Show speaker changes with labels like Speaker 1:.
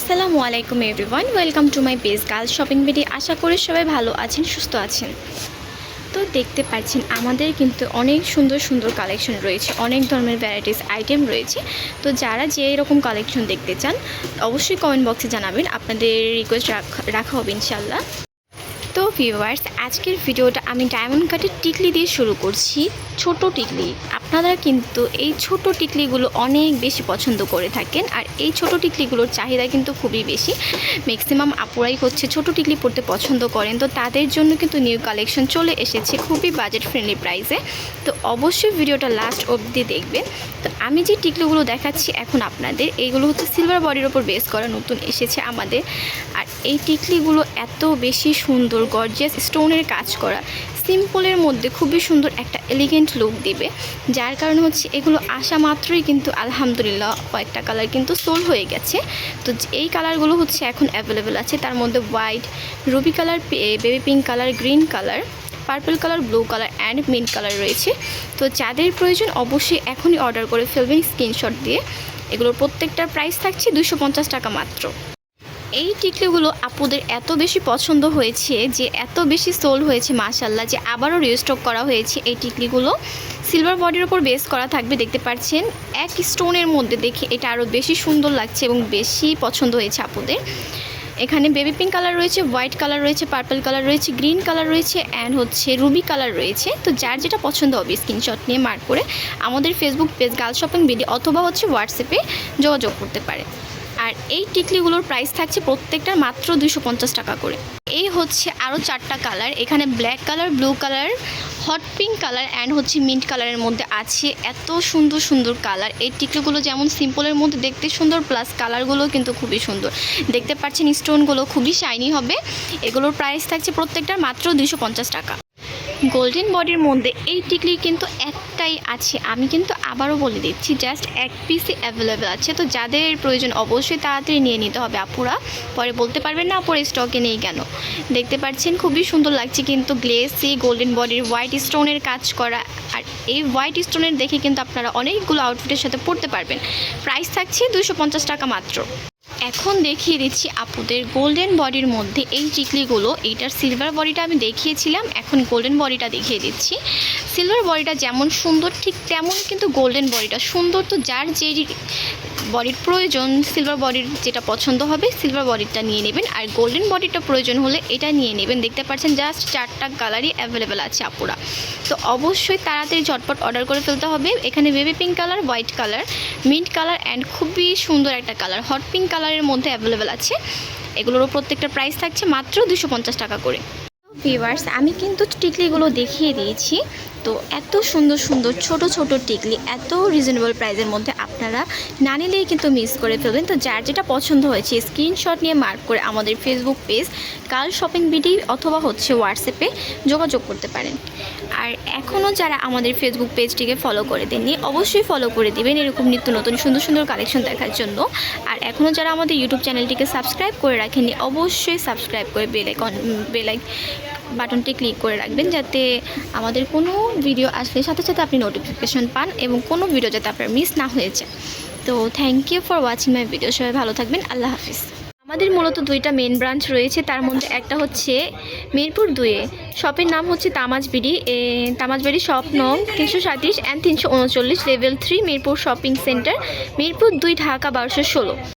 Speaker 1: আসসালামু আলাইকুম everyone, welcome to my page girls shopping video. আশা করি সবাই ভালো আছেন, সুস্থ আছেন। তো দেখতে পাচ্ছেন আমাদের কিন্তু অনেক সুন্দর সুন্দর কালেকশন রয়েছে, অনেক ধরনের ভ্যারাইটিস আইটেম রয়েছে। তো যারা যে এরকম কালেকশন দেখতে চান অবশ্যই কমেন্ট বক্সে জানাবেন, আপনাদের রিকোয়েস্ট রাখা হবে ইনশাল্লাহ। তো ভিউয়ার্স, আজকের ভিডিওটা আমি ডায়মন্ড কাটের টিকলি দিয়ে শুরু করছি। ছোট টিকলি, আপনারা কিন্তু এই ছোট টিকলিগুলো অনেক বেশি পছন্দ করে থাকেন, আর এই ছোট টিকলিগুলোর চাহিদা কিন্তু খুবই বেশি। ম্যাক্সিমাম আপুরাই হচ্ছে ছোট টিকলি পরতে পছন্দ করেন। তো তাদের জন্য কিন্তু নিউ কালেকশন চলে এসেছে খুবই বাজেট ফ্রেন্ডলি প্রাইসে। তো অবশ্যই ভিডিওটা লাস্ট অবধি দেখবেন। তো আমি যে টিকলিগুলো দেখাচ্ছি এখন আপনাদের, এইগুলো হচ্ছে সিলভার বডির ওপর বেস করা, নতুন এসেছে আমাদের। আর এই টিকলিগুলো এত বেশি সুন্দর, গর্জিয়াস স্টোনের কাজ করা, সিম্পলের মধ্যে খুবই সুন্দর একটা এলিগেন্ট লুক দিবে। যার কারণে হচ্ছে এগুলো আসা মাত্রই কিন্তু আলহামদুলিল্লাহ কয়েকটা কালার কিন্তু সোল হয়ে গেছে। তো এই কালারগুলো হচ্ছে এখন অ্যাভেলেবেল আছে। তার মধ্যে white, Ruby colour, baby pink colour, green colour, purple colour, blue colour and mint colour রয়েছে। তো যাদের প্রয়োজন অবশ্যই এখনই অর্ডার করে ফেলবেন স্ক্রিনশট দিয়ে। এগুলোর প্রত্যেকটার প্রাইস থাকছে 250 টাকা মাত্র। এই টিকলিগুলো আপুদের এত বেশি পছন্দ হয়েছে, যে এত বেশি সোল হয়েছে মাশাল্লাহ, যে আবারও রিস্টক করা হয়েছে। এই টিকলিগুলো সিলভার বডির ওপর বেস করা থাকবে, দেখতে পাচ্ছেন এক স্টোনের মধ্যে। দেখে এটা আরও বেশি সুন্দর লাগছে এবং বেশি পছন্দ হয়েছে আপুদের। এখানে বেবি পিঙ্ক কালার রয়েছে, হোয়াইট কালার রয়েছে, পার্পল কালার রয়েছে, গ্রিন কালার রয়েছে অ্যান্ড হচ্ছে রুবি কালার রয়েছে। তো যার যেটা পছন্দ হবে স্ক্রিনশট নিয়ে মার্ক করে আমাদের Facebook page girls shopping video অথবা হচ্ছে হোয়াটসঅ্যাপে যোগাযোগ করতে পারে। আর এই টিকলিগুলোর প্রাইস থাকছে প্রত্যেকটার মাত্র 250 টাকা করে। এই হচ্ছে আরও 4টা কালার, এখানে black colour, blue colour, hot pink colour and হচ্ছে মিন্ট কালারের মধ্যে আছে। এত সুন্দর সুন্দর কালার। এই টিকলিগুলো যেমন সিম্পলের মধ্যে দেখতে সুন্দর, প্লাস কালারগুলো কিন্তু খুবই সুন্দর। দেখতে পাচ্ছেন স্টোনগুলো খুবই শাইনি হবে। এগুলোর প্রাইস থাকছে প্রত্যেকটার মাত্র 250 টাকা। গোল্ডেন বডির মধ্যে এই টিকলি কিন্তু একটাই আছে, আমি কিন্তু আবারও বলে দিচ্ছি, জাস্ট এক পিসই অ্যাভেলেবেল আছে। তো যাদের প্রয়োজন অবশ্যই তাড়াতাড়ি নিয়ে নিতে হবে আপুরা, পরে বলতে পারবেন না আপুরা স্টকে নেই কেন। দেখতে পাচ্ছেন খুবই সুন্দর লাগছে কিন্তু, গ্লেসি গোল্ডেন বডির হোয়াইট স্টোনের কাজ করা। আর এই হোয়াইট স্টোনের দেখে কিন্তু আপনারা অনেকগুলো আউটফিটের সাথে পরতে পারবেন। প্রাইস থাকছে 250 টাকা মাত্র। এখন দেখিয়ে দিচ্ছি আপুদের গোল্ডেন বডির মধ্যে এই টিকলিগুলো। এইটার সিলভার বডিটা আমি দেখিয়েছিলাম, এখন গোল্ডেন বডিটা দেখিয়ে দিচ্ছি। সিলভার বডিটা যেমন সুন্দর ঠিক তেমন কিন্তু গোল্ডেন বডিটা সুন্দর। তো যার যে বডির প্রয়োজন, সিলভার বডির যেটা পছন্দ হবে সিলভার বডিটা নিয়ে নেবেন, আর গোল্ডেন বডিটা প্রয়োজন হলে এটা নিয়ে নেবেন। দেখতে পাচ্ছেন জাস্ট 4টা কালারই অ্যাভেলেবেল আছে আপুরা। তো অবশ্যই তাড়াতাড়ি ঝটপট অর্ডার করে ফেলতে হবে। এখানে baby pink colour, white colour, mint colour and খুবই সুন্দর একটা কালার হট পিঙ্ক কালারের মধ্যে অ্যাভেলেবেল আছে। এগুলোরও প্রত্যেকটা প্রাইস থাকছে মাত্র 250 টাকা করে। ভিউয়ার্স, আমি কিন্তু টিকলিগুলো দেখিয়ে দিয়েছি। তো এত সুন্দর সুন্দর ছোট ছোট টিকলি এত রিজনেবল প্রাইসের মধ্যে আপনারা না নিলেই কিন্তু মিস করে ফেলবেন। তো যার যেটা পছন্দ হয়েছে স্ক্রিনশট নিয়ে মার্ক করে আমাদের Facebook page girls shopping video অথবা হচ্ছে হোয়াটসঅ্যাপে যোগাযোগ করতে পারেন। আর এখনও যারা আমাদের ফেসবুক পেজটিকে ফলো করে দেননি অবশ্যই ফলো করে দিবেন এরকম নিত্য নতুন সুন্দর সুন্দর কালেকশন দেখার জন্য। আর এখনও যারা আমাদের ইউটিউব চ্যানেলটিকে সাবস্ক্রাইব করে রাখেননি অবশ্যই সাবস্ক্রাইব করে বেল বাটনটি ক্লিক করে রাখবেন, যাতে আমাদের কোনো ভিডিও আসলে সাথে সাথে আপনি নোটিফিকেশন পান এবং কোনো ভিডিও যাতে আপনার মিস না হয়ে যায়। তো thank you for watching my video. সবাই ভালো থাকবেন, আল্লাহ হাফিজ। আমাদের মূলত 2টা মেন ব্রাঞ্চ রয়েছে, তার মধ্যে একটা হচ্ছে মিরপুর 2-এ, শপের নাম হচ্ছে তামাজবাড়ি শপ নং 337 and 339, level 3, Mirpur shopping centre, Mirpur 2, Dhaka 1216।